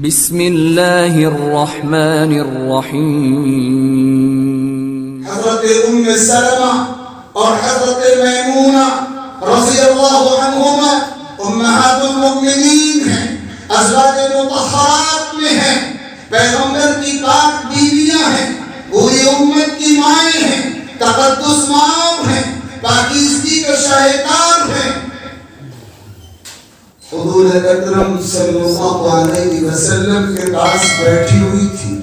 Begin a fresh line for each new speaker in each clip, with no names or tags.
بسم اللہ الرحمن الرحیم۔
حضرت ام سلمہ اور حضرت میمونہ رضی اللہ عنہما امہات المؤمنین ہیں، ازواج مطہرات میں ہیں، پیغمبر کی پاک بیویاں ہیں، پوری امت کی مائیں ہیں، تقدس مآب ہیں، پاکیزگی کا شاہکار ہیں۔ حضور اکرم صلی اللہ علیہ وسلم کے پاس بیٹھی ہوئی تھی،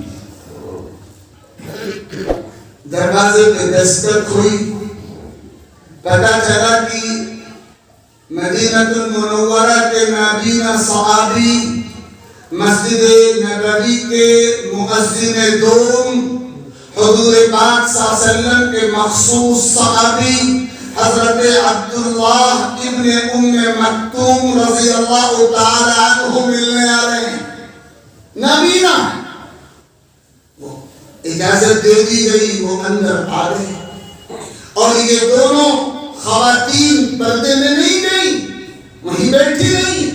دروازے پہ دستک ہوئی، پتہ چلا کہ مدینہ المنورہ کے نابینا صحابی، مسجد نبوی کے مؤذن دوم، حضور پاک صلی اللہ علیہ وسلم کے مخصوص صحابی حضرت عبداللہ ابن ام مکتوم رضی اللہ تعالی عنہ ملنے آ رہے ہیں۔ نابینا اجازت دے دی گئی، وہ اندر آ گئے، اور یہ دونوں خواتین پردے میں نہیں گئی، وہیں بیٹھی رہی۔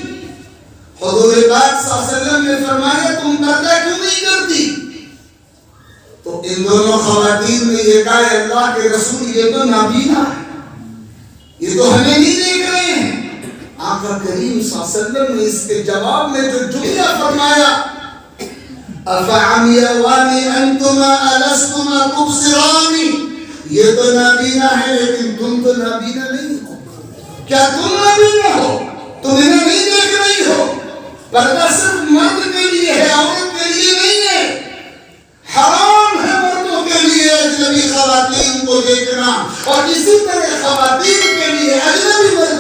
حضور پاک صلی اللہ علیہ وسلم نے فرمایا تم پردہ کیوں نہیں کرتی؟ تو ان دونوں خواتین نے یہ کہا کہ اللہ کے رسول یہ تو نابینا ہے، یہ تو ہمیں نہیں دیکھ رہے ہیں۔ آقا کریم صلی اللہ علیہ وسلم نے اس کے جواب میں جو جملہ فرمایا، افعمیوانی انتما الستما تبصرانی، یہ تو نابینا ہے لیکن تم تو نابینا نہیں ہو۔ کیا تم نابینا ہو؟ تم انہیں نہیں دیکھ رہی ہو؟ پردہ صرف مرد کے لیے ہے، عورت کے لیے نہیں ہے۔ حرام ہے مردوں کے لیے اجنبی خواتین کو دیکھنا، اور اسی طرح خواتین کے لیے اجنبی مرد